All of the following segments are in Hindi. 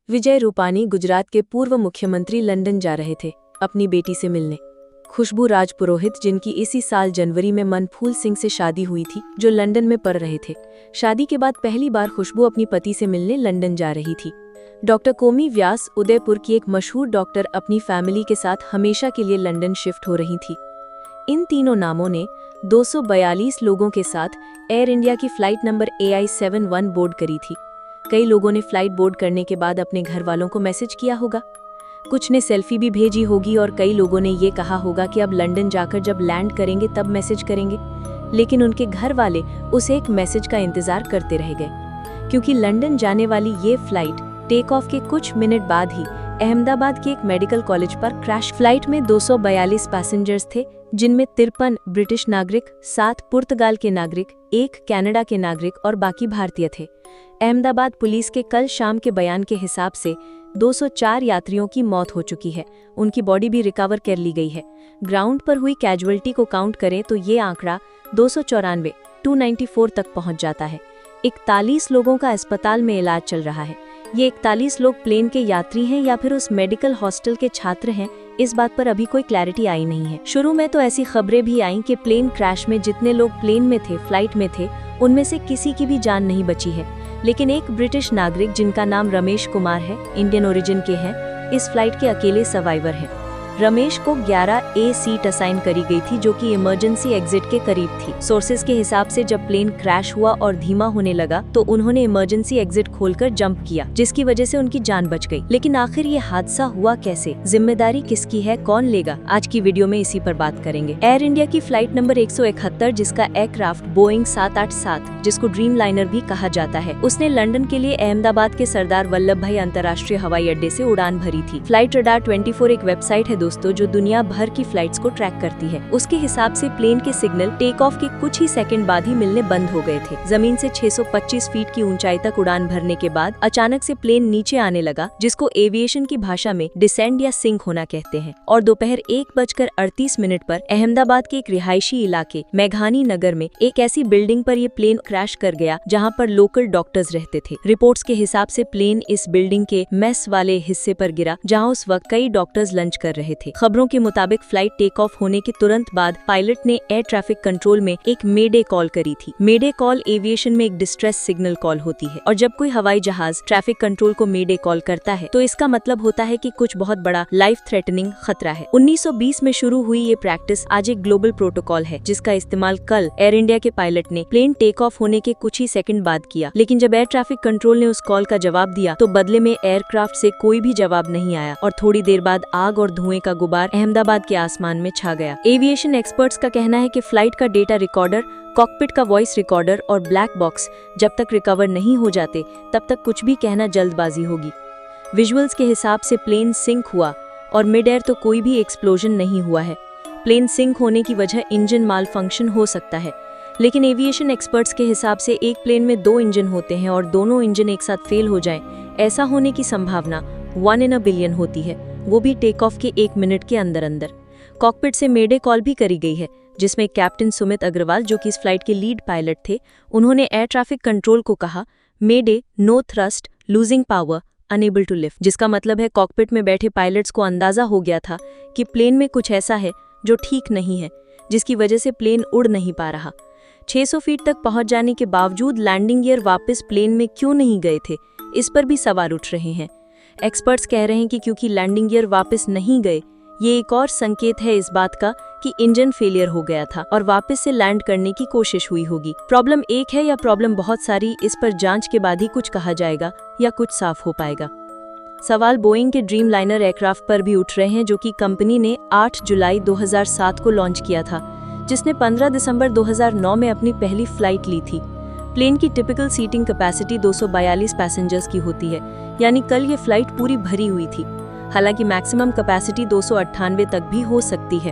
विजय रूपानी गुजरात के पूर्व मुख्यमंत्री लंदन जा रहे थे अपनी बेटी से मिलने। खुशबू राजपुरोहित, जिनकी इसी साल जनवरी में मनफूल सिंह से शादी हुई थी, जो लंदन में पढ़ रहे थे। शादी के बाद पहली बार खुशबू अपनी पति से मिलने लंदन जा रही थी। डॉक्टर कोमी व्यास, उदयपुर की एक मशहूर डॉक्टर, अपनी फैमिली के साथ हमेशा के लिए लंदन शिफ्ट हो रही थी। इन तीनों नामों ने 242 लोगों के साथ एयर इंडिया की फ्लाइट नंबर AI71 बोर्ड करी थी। कई लोगों ने फ्लाइट बोर्ड करने के बाद अपने घर वालों को मैसेज किया होगा, कुछ ने सेल्फी भी भेजी होगी और कई लोगों ने ये कहा होगा कि अब लंदन जाकर जब लैंड करेंगे तब मैसेज करेंगे। लेकिन उनके घर वाले उस एक मैसेज का इंतजार करते रह गए, क्योंकि लंदन जाने वाली ये फ्लाइट टेक ऑफ के कुछ मिनट बाद ही अहमदाबाद के एक मेडिकल कॉलेज पर क्रैश। फ्लाइट में 242 पैसेंजर्स थे, जिनमें 53 ब्रिटिश नागरिक, 7 पुर्तगाल के नागरिक, 1 कनाडा के नागरिक और बाकी भारतीय थे। अहमदाबाद पुलिस के कल शाम के बयान के हिसाब से 204 यात्रियों की मौत हो चुकी है। उनकी बॉडी भी रिकवर कर ली गई है। ग्राउंड पर हुई कैजुअल्टी को काउंट करें तो ये आंकड़ा 294 तक पहुंच जाता है। 41 लोगों का अस्पताल में इलाज चल रहा है। ये 41 लोग प्लेन के यात्री हैं या फिर उस मेडिकल हॉस्टल के छात्र हैं, इस बात पर अभी कोई क्लैरिटी आई नहीं है। शुरू में तो ऐसी खबरें भी आईं कि प्लेन क्रैश में जितने लोग प्लेन में थे, फ्लाइट में थे, उनमें से किसी की भी जान नहीं बची है। लेकिन एक ब्रिटिश नागरिक, जिनका नाम रमेश कुमार है, इंडियन ओरिजिन के हैं, इस फ्लाइट के अकेले सर्वाइवर हैं। रमेश को 11A सीट असाइन करी गई थी, जो कि इमरजेंसी एग्जिट के करीब थी। सोर्सेज के हिसाब से जब प्लेन क्रैश हुआ और धीमा होने लगा तो उन्होंने इमरजेंसी एग्जिट खोलकर जंप किया, जिसकी वजह से उनकी जान बच गई। लेकिन आखिर ये हादसा हुआ कैसे, जिम्मेदारी किसकी है, कौन लेगा? आज की वीडियो में इसी पर बात करेंगे। एयर इंडिया की फ्लाइट नंबर 171, जिसका एयरक्राफ्ट बोइंग 787, जिसको ड्रीम लाइनर भी कहा जाता है, उसने लंदन के लिए अहमदाबाद के सरदार वल्लभ भाई अंतर्राष्ट्रीय हवाई अड्डे से उड़ान भरी थी। फ्लाइट रडार 24 एक वेबसाइट है दोस्तों, जो दुनिया भर की फ्लाइट्स को ट्रैक करती है। उसके हिसाब से प्लेन के सिग्नल टेक ऑफ के कुछ ही सेकंड बाद ही मिलने बंद हो गए थे। जमीन से 625 फीट की ऊंचाई तक उड़ान भरने के बाद अचानक से प्लेन नीचे आने लगा, जिसको एविएशन की भाषा में डिसेंड या सिंक होना कहते हैं। और दोपहर 1:38 पर अहमदाबाद के एक रिहायशी इलाके मेघानी नगर में एक ऐसी बिल्डिंग पर ये प्लेन क्रैश कर गया जहां पर लोकल डॉक्टर्स रहते थे। रिपोर्ट्स के हिसाब से प्लेन इस बिल्डिंग के मेस वाले हिस्से पर गिरा, जहां उस वक्त कई डॉक्टर्स लंच कर रहे थे। खबरों के मुताबिक फ्लाइट टेक ऑफ होने के तुरंत बाद पायलट ने एयर ट्रैफिक कंट्रोल में एक मेडे कॉल करी थी। मेडे कॉल एविएशन में एक डिस्ट्रेस सिग्नल कॉल होती है, और जब कोई हवाई जहाज ट्रैफिक कंट्रोल को मेडे कॉल करता है तो इसका मतलब होता है कि कुछ बहुत बड़ा लाइफ थ्रेटनिंग खतरा है। 1920 में शुरू हुई ये प्रैक्टिस आज एक ग्लोबल प्रोटोकॉल है, जिसका इस्तेमाल कल एयर इंडिया के पायलट ने प्लेन टेक ऑफ होने के कुछ ही सेकंड बाद किया। लेकिन जब एयर ट्रैफिक कंट्रोल ने उस कॉल का जवाब दिया तो बदले में एयरक्राफ्ट से कोई भी जवाब नहीं आया, और थोड़ी देर बाद आग और धुएं का गुबार अहमदाबाद के आसमान में छा गया। एविएशन एक्सपर्ट्स का कहना है कि फ्लाइट का डेटा रिकॉर्डर, कॉकपिट का वॉइस रिकॉर्डर और ब्लैक बॉक्स जब तक रिकवर नहीं हो जाते तब तक कुछ भी कहना जल्दबाजी होगी। विजुअल्स के हिसाब से प्लेन सिंक हुआ और मिड एयर तो कोई भी एक्सप्लोजन नहीं हुआ है। प्लेन सिंक होने की वजह इंजन माल फंक्शन हो सकता है, लेकिन एविएशन एक्सपर्ट्स के हिसाब से एक प्लेन में 2 इंजन होते हैं और दोनों इंजन एक साथ फेल हो जाएं, ऐसा होने की संभावना 1 in a billion होती है, वो भी टेक ऑफ के 1 मिनट के अंदर अंदर। कॉकपिट से मेडे कॉल भी करी गई है, जिसमें कैप्टन सुमित अग्रवाल, जो कि इस फ्लाइट के लीड पायलट थे, उन्होंने एयर ट्रैफिक कंट्रोल को कहा, mayday, no thrust, losing power, unable to lift, जिसका मतलब है कॉकपिट में बैठे पायलट्स को अंदाजा हो गया था कि प्लेन में कुछ ऐसा है जो ठीक नहीं है, जिसकी वजह से प्लेन उड़ नहीं पा रहा। 600 फीट तक पहुंच जाने के बावजूद लैंडिंग गियर वापस प्लेन में क्यों नहीं गए थे, इस पर भी सवाल उठ रहे हैं। एक्सपर्ट्स कह रहे हैं कि क्योंकि लैंडिंग गियर वापस नहीं गए, ये एक और संकेत है इस बात का कि इंजन फेलियर हो गया था और वापस से लैंड करने की कोशिश हुई होगी। प्रॉब्लम एक है या प्रॉब्लम बहुत सारी, इस पर जांच के बाद ही कुछ कहा जाएगा या कुछ साफ हो पाएगा। सवाल बोइंग के ड्रीम लाइनर एयरक्राफ्ट पर भी उठ रहे हैं, जो कि कंपनी ने 8 जुलाई 2007 को लॉन्च किया था, जिसने 15 दिसंबर 2009 में अपनी पहली फ्लाइट ली थी। प्लेन की टिपिकल सीटिंग कैपेसिटी 242 पैसेंजर्स की होती है, यानी कल ये फ्लाइट पूरी भरी हुई थी। हालांकि मैक्सिमम कैपेसिटी 298 तक भी हो सकती है।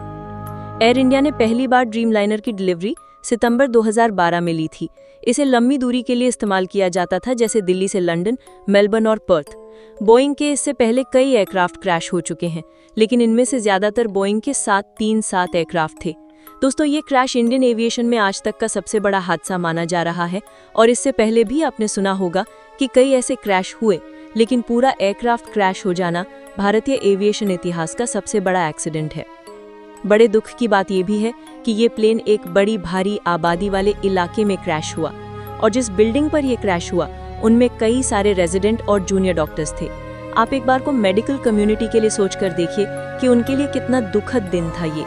एयर इंडिया ने पहली बार ड्रीम लाइनर की डिलीवरी सितंबर 2012 में ली थी। इसे लंबी दूरी के लिए इस्तेमाल किया जाता था, जैसे दिल्ली से लंदन, मेलबर्न और पर्थ। बोइंग के इससे पहले कई एयरक्राफ्ट क्रैश हो चुके हैं, लेकिन इनमें से ज्यादातर बोइंग के 737 एयरक्राफ्ट थे। दोस्तों, ये क्रैश इंडियन एविएशन में आज तक का सबसे बड़ा हादसा माना जा रहा है, और इससे पहले भी आपने सुना होगा कि कई ऐसे क्रैश हुए, लेकिन पूरा एयरक्राफ्ट क्रैश हो जाना भारतीय एविएशन इतिहास का सबसे बड़ा एक्सीडेंट है। बड़े दुख की बात यह भी है कि ये प्लेन एक बड़ी भारी आबादी वाले इलाके में क्रैश हुआ और जिस बिल्डिंग पर यह क्रैश हुआ उनमें कई सारे रेजिडेंट और जूनियर डॉक्टर्स थे। आप एक बार को मेडिकल कम्युनिटी के लिए सोचकर देखिए कि उनके लिए कितना दुखद दिन था ये।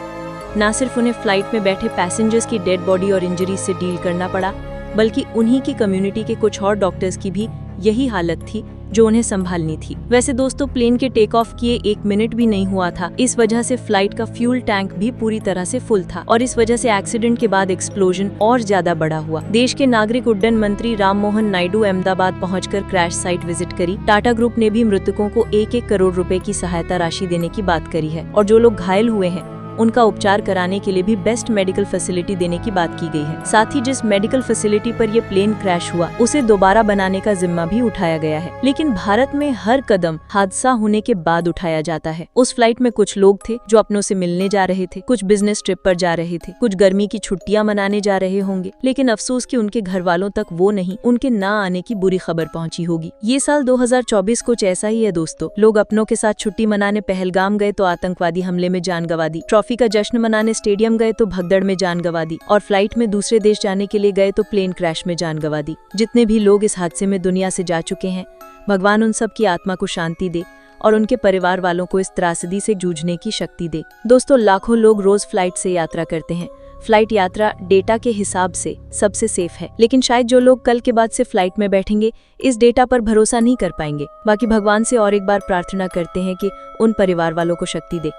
ना सिर्फ उन्हें फ्लाइट में बैठे पैसेंजर्स की डेड बॉडी और इंजरी से डील करना पड़ा, बल्कि उन्हीं की कम्युनिटी के कुछ और डॉक्टर्स की भी यही हालत थी जो उन्हें संभालनी थी। वैसे दोस्तों, प्लेन के टेक ऑफ किए 1 मिनट भी नहीं हुआ था। इस वजह से फ्लाइट का फ्यूल टैंक भी पूरी तरह से फुल था और इस वजह से एक्सीडेंट के बाद एक्सप्लोजन और ज्यादा बड़ा हुआ। देश के नागरिक उड्डयन मंत्री राम मोहन नायडू अहमदाबाद पहुंचकर क्रैश साइट विजिट करी। टाटा ग्रुप ने भी मृतकों को 1-1 करोड़ रुपए की सहायता राशि देने की बात करी है और जो लोग घायल हुए हैं उनका उपचार कराने के लिए भी बेस्ट मेडिकल फैसिलिटी देने की बात की गई है। साथ ही जिस मेडिकल फैसिलिटी पर ये प्लेन क्रैश हुआ उसे दोबारा बनाने का जिम्मा भी उठाया गया है। लेकिन भारत में हर कदम हादसा होने के बाद उठाया जाता है। उस फ्लाइट में कुछ लोग थे जो अपनों से मिलने जा रहे थे, कुछ बिजनेस ट्रिप पर जा रहे थे, कुछ गर्मी की छुट्टियां मनाने जा रहे होंगे, लेकिन अफसोस कि उनके घर वालों तक वो नहीं, उनके ना आने की बुरी खबर पहुंची होगी। ये साल 2024 कुछ ऐसा ही है दोस्तों। लोग अपनों के साथ छुट्टी मनाने पहलगाम गए तो आतंकवादी हमले में जान गंवा दी, ट्रॉफी का जश्न मनाने स्टेडियम गए तो भगदड़ में जान गंवा दी और फ्लाइट में दूसरे देश जाने के लिए गए तो प्लेन क्रैश में जान गंवा दी। जितने भी लोग इस हादसे में दुनिया से जा चुके हैं, भगवान उन सब की आत्मा को शांति दे और उनके परिवार वालों को इस त्रासदी से जूझने की शक्ति दे। दोस्तों, लाखों लोग रोज फ्लाइट से यात्रा करते हैं। फ्लाइट यात्रा डेटा के हिसाब से सबसे सेफ है, लेकिन शायद जो लोग कल के बाद से फ्लाइट में बैठेंगे इस डेटा पर भरोसा नहीं कर पाएंगे। बाकी भगवान से और एक बार प्रार्थना करते हैं कि उन परिवार वालों को शक्ति दे।